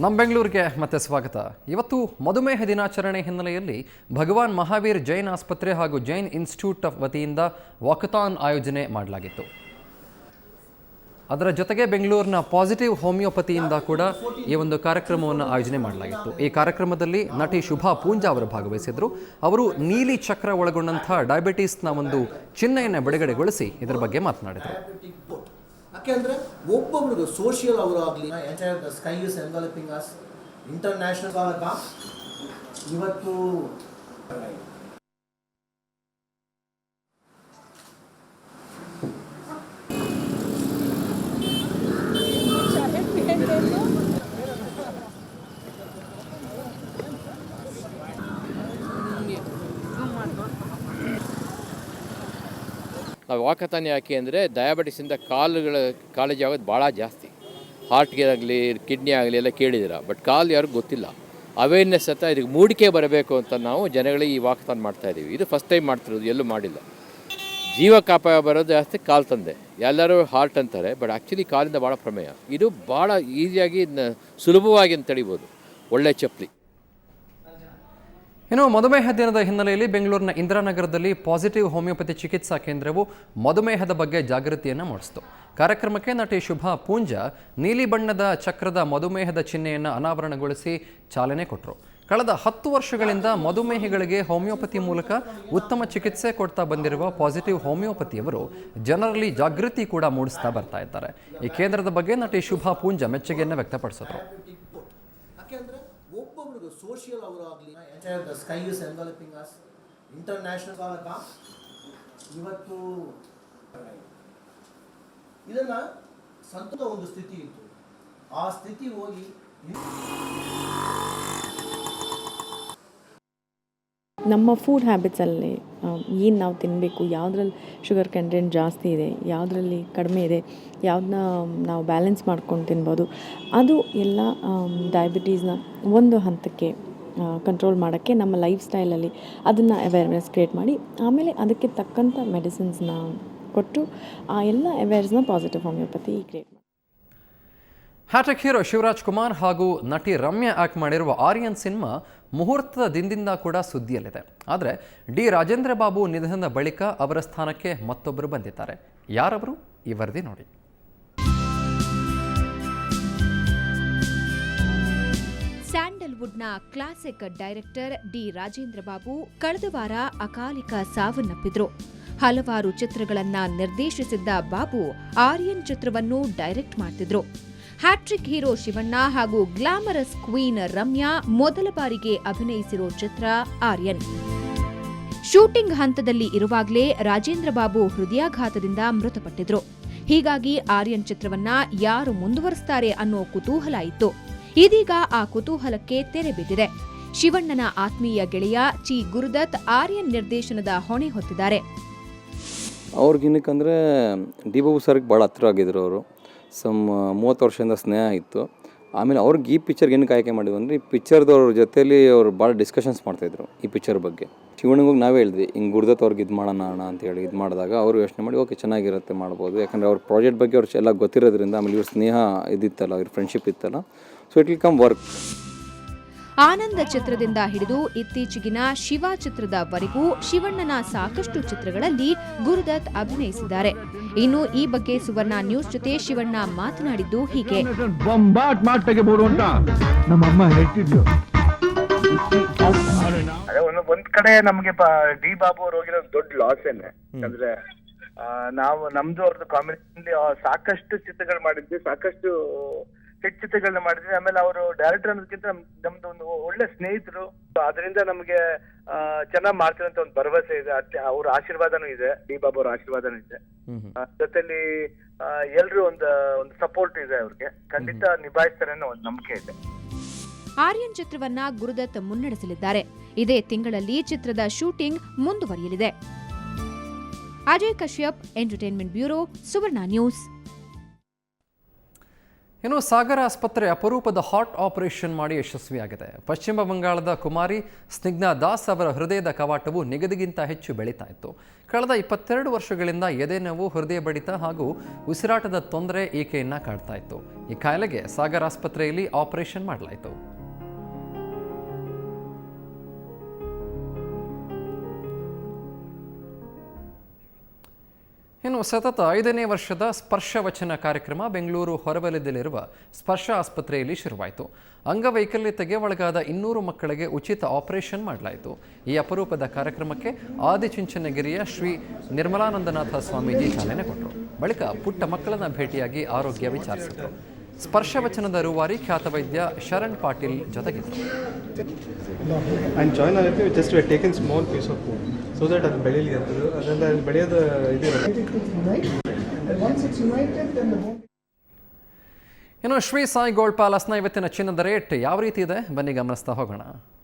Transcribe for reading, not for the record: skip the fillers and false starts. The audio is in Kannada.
ನಮ್ಮ ಬೆಂಗಳೂರಿಗೆ ಮತ್ತೆ ಸ್ವಾಗತ. ಇವತ್ತು ಮಧುಮೇಹ ದಿನಾಚರಣೆ ಹಿನ್ನೆಲೆಯಲ್ಲಿ ಭಗವಾನ್ ಮಹಾವೀರ್ ಜೈನ್ ಆಸ್ಪತ್ರೆ ಹಾಗೂ ಜೈನ್ ಇನ್ಸ್ಟಿಟ್ಯೂಟ್ ವತಿಯಿಂದ ವಾಕಥಾನ್ ಆಯೋಜನೆ ಮಾಡಲಾಗಿತ್ತು. ಅದರ ಜೊತೆಗೆ ಬೆಂಗಳೂರಿನ ಪಾಸಿಟಿವ್ ಹೋಮಿಯೋಪತಿಯಿಂದ ಕೂಡ ಈ ಒಂದು ಕಾರ್ಯಕ್ರಮವನ್ನು ಆಯೋಜನೆ ಮಾಡಲಾಗಿತ್ತು. ಈ ಕಾರ್ಯಕ್ರಮದಲ್ಲಿ ನಟಿ ಶುಭಾ ಪೂಂಜಾ ಅವರು ಭಾಗವಹಿಸಿದ್ರು. ಅವರು ನೀಲಿ ಚಕ್ರ ಒಳಗೊಂಡಂಥ ಡಯಾಬಿಟೀಸ್ನ ಒಂದು ಚಿಹ್ನೆಯನ್ನು ಬಿಡುಗಡೆಗೊಳಿಸಿ ಇದರ ಬಗ್ಗೆ ಮಾತನಾಡಿದರು. ಯಾಕೆಂದರೆ ಒಬ್ಬೊಬ್ರಿಗೆ ಸೋಷಿಯಲ್ ಅವರು ಆಗಲಿ entire the sky is enveloping us international ಕಾಲಕ ಇವತ್ತು ನಾವು ವಾಕಥಾನ್ ಯಾಕೆ ಅಂದರೆ ಡಯಾಬಿಟಿಸಿಂದ ಕಾಳಜಿ ಆಗೋದು ಭಾಳ ಜಾಸ್ತಿ. ಹಾರ್ಟ್ಗೆ ಆಗಲಿ ಕಿಡ್ನಿ ಆಗಲಿ ಎಲ್ಲ ಕೇಳಿದ್ದೀರ, ಬಟ್ ಕಾಲು ಯಾರಿಗೂ ಗೊತ್ತಿಲ್ಲ. ಅವೇರ್ನೆಸ್ ಅಂತ ಇದಕ್ಕೆ ಮೂಡಿಕೆ ಬರಬೇಕು ಅಂತ ನಾವು ಜನಗಳಿಗೆ ಈ ವಾಕಥಾನ್ ಮಾಡ್ತಾಯಿದ್ದೀವಿ. ಇದು ಫಸ್ಟ್ ಟೈಮ್ ಮಾಡ್ತಿರೋದು, ಎಲ್ಲೂ ಮಾಡಿಲ್ಲ. ಜೀವ ಕಾಪಾಯ ಬರೋದು ಜಾಸ್ತಿ ಕಾಲು ತಂದೆ. ಎಲ್ಲರೂ ಹಾರ್ಟ್ ಅಂತಾರೆ, ಬಟ್ ಆ್ಯಕ್ಚುಲಿ ಕಾಲಿಂದ ಭಾಳ ಪ್ರಮೇಯ. ಇದು ಭಾಳ ಈಸಿಯಾಗಿ ಸುಲಭವಾಗಿ ತಡಿಬೋದು. ಒಳ್ಳೆ ಚಪ್ಪಲಿ. ಇನ್ನು ಮಧುಮೇಹ ದಿನದ ಹಿನ್ನೆಲೆಯಲ್ಲಿ ಬೆಂಗಳೂರಿನ ಇಂದಿರಾನಗರದಲ್ಲಿ ಪಾಸಿಟಿವ್ ಹೋಮಿಯೋಪತಿ ಚಿಕಿತ್ಸಾ ಕೇಂದ್ರವು ಮಧುಮೇಹದ ಬಗ್ಗೆ ಜಾಗೃತಿಯನ್ನು ಮೂಡಿಸಿತು. ಕಾರ್ಯಕ್ರಮಕ್ಕೆ ನಟಿ ಶುಭಾ ಪೂಂಜಾ ನೀಲಿ ಬಣ್ಣದ ಚಕ್ರದ ಮಧುಮೇಹದ ಚಿಹ್ನೆಯನ್ನು ಅನಾವರಣಗೊಳಿಸಿ ಚಾಲನೆ ಕೊಟ್ಟರು. ಕಳೆದ 10 ವರ್ಷಗಳಿಂದ ಮಧುಮೇಹಿಗಳಿಗೆ ಹೋಮಿಯೋಪತಿ ಮೂಲಕ ಉತ್ತಮ ಚಿಕಿತ್ಸೆ ಕೊಡ್ತಾ ಬಂದಿರುವ ಪಾಸಿಟಿವ್ ಹೋಮಿಯೋಪತಿಯವರು ಜನರಲ್ಲಿ ಜಾಗೃತಿ ಕೂಡ ಮೂಡಿಸ್ತಾ ಬರ್ತಾ ಇದ್ದಾರೆ. ಈ ಕೇಂದ್ರದ ಬಗ್ಗೆ ನಟಿ ಶುಭಾ ಪೂಂಜಾ ಮೆಚ್ಚುಗೆಯನ್ನು ವ್ಯಕ್ತಪಡಿಸಿದರು. ಒಬ್ಬೊಬ್ರಿಗೆ ಸೋಷಿಯಲ್ ಅವರು ಆಗಲಿ entire the sky is enveloping us international ಕಾಲಕ ಇವತ್ತು ಇದನ್ನ ಸಂತೋಷ ಒಂದು ಸ್ಥಿತಿ ಇತ್ತು. ಆ ಸ್ಥಿತಿ ಹೋಗಿ ನಮ್ಮ ಫುಡ್ ಹ್ಯಾಬಿಟ್ಸಲ್ಲಿ ಏನು ನಾವು ತಿನ್ನಬೇಕು, ಯಾವುದ್ರಲ್ಲಿ ಶುಗರ್ ಕಂಟೆಂಟ್ ಜಾಸ್ತಿ ಇದೆ, ಯಾವುದರಲ್ಲಿ ಕಡಿಮೆ ಇದೆ, ಯಾವುದನ್ನ ನಾವು ಬ್ಯಾಲೆನ್ಸ್ ಮಾಡ್ಕೊಂಡು ತಿನ್ಬೋದು, ಅದು ಎಲ್ಲ ಡಯಾಬಿಟೀಸ್ನ ಒಂದು ಹಂತಕ್ಕೆ ಕಂಟ್ರೋಲ್ ಮಾಡೋಕ್ಕೆ ನಮ್ಮ ಲೈಫ್ ಸ್ಟೈಲಲ್ಲಿ ಅದನ್ನು ಅವೇರ್ನೆಸ್ ಕ್ರಿಯೇಟ್ ಮಾಡಿ ಆಮೇಲೆ ಅದಕ್ಕೆ ತಕ್ಕಂಥ ಮೆಡಿಸಿನ್ಸ್ನ ಕೊಟ್ಟು ಆ ಎಲ್ಲ ಅವೇರ್ಸ್ನ ಪಾಸಿಟಿವ್ ಹೋಮಿಯೋಪತಿ ಕ್ರಿಯೇಟ್ ಮಾಡಿ. ಹ್ಯಾಟ್ರಿಕ್ ಹೀರೋ ಶಿವರಾಜ್ ಕುಮಾರ್ ಹಾಗೂ ನಟಿ ರಮ್ಯಾ ಆಕ್ಟ್ ಮಾಡಿರುವ ಆರ್ಯನ್ ಸಿನಿಮಾ ಮುಹೂರ್ತದ ದಿನದಿಂದ ಕೂಡ ಸುದ್ದಿಯಲ್ಲಿದೆ. ಆದರೆ ಡಿ ರಾಜೇಂದ್ರ ಬಾಬು ನಿಧನದ ಬಳಿಕ ಅವರ ಸ್ಥಾನಕ್ಕೆ ಮತ್ತೊಬ್ಬರು ಬಂದಿದ್ದಾರೆ. ಯಾರವರು? ಈ ವರದಿ ನೋಡಿ. ಸ್ಯಾಂಡಲ್ವುಡ್ನ classic director D Rajendra Babu ಕಳೆದ ವಾರ ಅಕಾಲಿಕ ಸಾವನ್ನಪ್ಪಿದ್ರು. ಹಲವಾರು ಚಿತ್ರಗಳನ್ನ ನಿರ್ದೇಶಿಸಿದ್ದ ಬಾಬು ಆರ್ಯನ್ ಚಿತ್ರವನ್ನು ಡೈರೆಕ್ಟ್ ಮಾಡ್ತಿದ್ರು. ಹ್ಯಾಟ್ರಿಕ್ ಹೀರೋ ಶಿವಣ್ಣ ಹಾಗೂ ಗ್ಲಾಮರಸ್ ಕ್ವೀನ್ ರಮ್ಯಾ ಮೊದಲ ಬಾರಿಗೆ ಅಭಿನಯಿಸಿರೋ ಚಿತ್ರ ಆರ್ಯನ್. ಶೂಟಿಂಗ್ ಹಂತದಲ್ಲಿ ಇರುವಾಗಲೇ ರಾಜೇಂದ್ರ ಬಾಬು ಹೃದಯಾಘಾತದಿಂದ ಮೃತಪಟ್ಟಿದ್ರು. ಹೀಗಾಗಿ ಆರ್ಯನ್ ಚಿತ್ರವನ್ನ ಯಾರು ಮುಂದುವರಿಸ್ತಾರೆ ಅನ್ನೋ ಕುತೂಹಲ ಇತ್ತು. ಇದೀಗ ಆ ಕುತೂಹಲಕ್ಕೆ ತೆರೆ ಬಿದ್ದಿದೆ. ಶಿವಣ್ಣನ ಆತ್ಮೀಯ ಗೆಳೆಯ ಚಿ ಗುರುದತ್ ಆರ್ಯನ್ ನಿರ್ದೇಶನದ ಹೊಣೆ ಹೊತ್ತಿದ್ದಾರೆ. ಅವ್ರಿಗಿನ್ನಕ್ಕಂದರೆ ಡಿ ಬಾಬು ಸರ್ಗೆ ಭಾಳ ಹತ್ರ ಆಗಿದ್ರು. ಅವರು 30 ವರ್ಷದಿಂದ ಸ್ನೇಹ ಇತ್ತು. ಆಮೇಲೆ ಅವ್ರಿಗೆ ಈ ಪಿಕ್ಚರ್ಗೆ ಏನಕ್ಕೆ ಆಯ್ಕೆ ಮಾಡಿದ್ವಿ ಅಂದರೆ, ಈ ಪಿಕ್ಚರ್ದವ್ರ ಜೊತೆಯಲ್ಲಿ ಅವರು ಭಾಳ ಡಿಸ್ಕಷನ್ಸ್ ಮಾಡ್ತಾಯಿದ್ರು ಈ ಪಿಕ್ಚರ್ ಬಗ್ಗೆ. ಶಿವಣ್ಣಗೋಗಿ ನಾವೇ ಹೇಳಿದ್ವಿ, ಹಿಂಗೆ ಗುರುದತ್ ಅವ್ರಿಗೆ ಇದು ಮಾಡೋಣ ಅಣ್ಣ ಅಂತೇಳಿ. ಇದು ಮಾಡಿದಾಗ ಅವರು ಯೋಚನೆ ಮಾಡಿ ಓಕೆ ಚೆನ್ನಾಗಿರುತ್ತೆ ಮಾಡ್ಬೋದು, ಯಾಕಂದರೆ ಅವ್ರ ಪ್ರಾಜೆಕ್ಟ್ ಬಗ್ಗೆ ಅವ್ರು ಎಲ್ಲ ಗೊತ್ತಿರೋದ್ರಿಂದ, ಆಮೇಲೆ ಇವ್ರ ಸ್ನೇಹ ಇದಿತ್ತಲ್ಲ, ಇವ್ರ ಫ್ರೆಂಡ್ಶಿಪ್ ಇತ್ತಲ್ಲ, so it will come work. Ananda ಚಿತ್ರದಿಂದ ಹಿಡಿದು ಇತ್ತೀಚೆಗಿನ ಶಿವ ಚಿತ್ರದವರೆಗೂ ಶಿವಣ್ಣನ ಸಾಕಷ್ಟು ಚಿತ್ರಗಳಲ್ಲಿ ಗುರುದತ್ ಅಭಿನಯಿಸಿದ್ದಾರೆ. ಇನ್ನು ಈ ಬಗ್ಗೆ ಸುವರ್ಣ ನ್ಯೂಸ್ ಜೊತೆ ಶಿವಣ್ಣ ಮಾತನಾಡಿದ್ದು ಹೀಗೆ. ಒಂದ್ ಕಡೆ ನಮ್ಗೆ ಡಿ ಬಾಬು ಅವ್ರು ಹೋಗಿರೋ ದೊಡ್ಡ ಲಾಸ್ ಏನೆ. ಅಂದ್ರೆ ನಾವು ನಮ್ದು ಅವ್ರದ್ದು ಕಾಂಬಿನೇಷನ್ ಸಾಕಷ್ಟು ಚಿತ್ರಗಳು ಮಾಡಿದ್ವಿ, ಸಾಕಷ್ಟು ಹಿಟ್ ಚಿತ್ರಗಳನ್ನ ಮಾಡಿದ್ವಿ. ಆಮೇಲೆ ಅವರು ಡೈರೆಕ್ಟರ್ ಅನ್ನೋದಕ್ಕಿಂತ ನಮ್ದು ಒಂದು ಒಳ್ಳೆ ಸ್ನೇಹಿತರು. ಅದರಿಂದ ನಮ್ಗೆ ಚೆನ್ನಾಗಿ ಮಾಡ್ತಿರೋಂತ ಒಂದು ಭರವಸೆ ಇದೆ. ಅವ್ರ ಆಶೀರ್ವಾದನೂ ಇದೆ, ಡಿ ಬಾಬು ಅವ್ರ ಆಶೀರ್ವಾದನೂ ಇದೆ. ಜೊತೆಲಿ ಎಲ್ರು ಒಂದು ಸಪೋರ್ಟ್ ಇದೆ ಅವ್ರಿಗೆ. ಖಂಡಿತ ನಿಭಾಯಿಸ್ತಾರೆ ಅನ್ನೋ ಒಂದು ನಂಬಿಕೆ ಇದೆ. ಆರ್ಯನ್ ಚಿತ್ರವನ್ನ ಗುರುದತ್ ಮುನ್ನಡೆಸಲಿದ್ದಾರೆ. ಇದೇ ತಿಂಗಳಲ್ಲಿ ಚಿತ್ರದ ಶೂಟಿಂಗ್ ಮುಂದುವರಿಯಲಿದೆ. ಅಜಯ್ ಕಶ್ಯಪ್, ಎಂಟರ್ಟೈನ್ಮೆಂಟ್ ಬ್ಯೂರೋ, ಸುವರ್ಣ ನ್ಯೂಸ್. ಇನ್ನು ಸಾಗರ ಆಸ್ಪತ್ರೆ ಅಪರೂಪದ ಹಾರ್ಟ್ ಆಪರೇಷನ್ ಮಾಡಿ ಯಶಸ್ವಿಯಾಗಿದೆ. ಪಶ್ಚಿಮ ಬಂಗಾಳದ ಕುಮಾರಿ ಸ್ನಿಗ್ಧಾ ದಾಸ್ ಅವರ ಹೃದಯದ ಕವಾಟವು ನಿಗದಿಗಿಂತ ಹೆಚ್ಚು ಬೆಳೀತಾ ಇತ್ತು. ಕಳೆದ 22 ವರ್ಷಗಳಿಂದ ಎದೆ ನೋವು, ಹೃದಯ ಬಡಿತ ಹಾಗೂ ಉಸಿರಾಟದ ತೊಂದರೆ ಈಕೆಯನ್ನ ಕಾಡ್ತಾ ಇತ್ತು. ಈ ಕಾಯಿಲೆಗೆ ಸಾಗರ ಆಸ್ಪತ್ರೆಯಲ್ಲಿ ಆಪರೇಷನ್ ಮಾಡಲಾಯಿತು. ಇನ್ನು ಸತತ 5ನೇ ವರ್ಷದ ಸ್ಪರ್ಶ ವಚನ ಕಾರ್ಯಕ್ರಮ ಬೆಂಗಳೂರು ಹೊರವಲಯದಲ್ಲಿರುವ ಸ್ಪರ್ಶ ಆಸ್ಪತ್ರೆಯಲ್ಲಿ ಶುರುವಾಯಿತು. ಅಂಗವೈಕಲ್ಯತೆಗೆ ಒಳಗಾದ 200 ಮಕ್ಕಳಿಗೆ ಉಚಿತ ಆಪರೇಷನ್ ಮಾಡಲಾಯಿತು. ಈ ಅಪರೂಪದ ಕಾರ್ಯಕ್ರಮಕ್ಕೆ ಆದಿಚುಂಚನಗಿರಿಯ ಶ್ರೀ ನಿರ್ಮಲಾನಂದನಾಥ ಸ್ವಾಮೀಜಿ ಚಾಲನೆ ಕೊಟ್ಟರು. ಬಳಿಕ ಪುಟ್ಟ ಮಕ್ಕಳನ್ನ ಭೇಟಿಯಾಗಿ ಆರೋಗ್ಯ ವಿಚಾರಿಸಿದರು. ಸ್ಪರ್ಶ ವಚನದ ರೂವಾರಿ ಖ್ಯಾತ ವೈದ್ಯ ಶರಣ್ ಪಾಟೀಲ್ ಜೊತೆಗಿದ್ದರು. ಆ್ಯಂಡ್ ಜಾಯ್ನ್ ಆಗುತ್ತೆ just we taken small piece of food so that ಅದು ಬೆಳೀಲಿ ಅಂತದ್ದು ಅದೆಲ್ಲ ಅಲ್ಲಿ ಬೆಳೆಯೋದು ಇನ್ನು ಶ್ರೀ ಸಾಯಿ ಗೋಲ್ಡ್ ಪ್ಯಾಲೇಸ್ನ ಇವತ್ತಿನ ಚಿನ್ನದ ರೇಟ್ ಯಾವ ರೀತಿ ಇದೆ ಬನ್ನಿ ಗಮನಿಸ್ತಾ ಹೋಗೋಣ.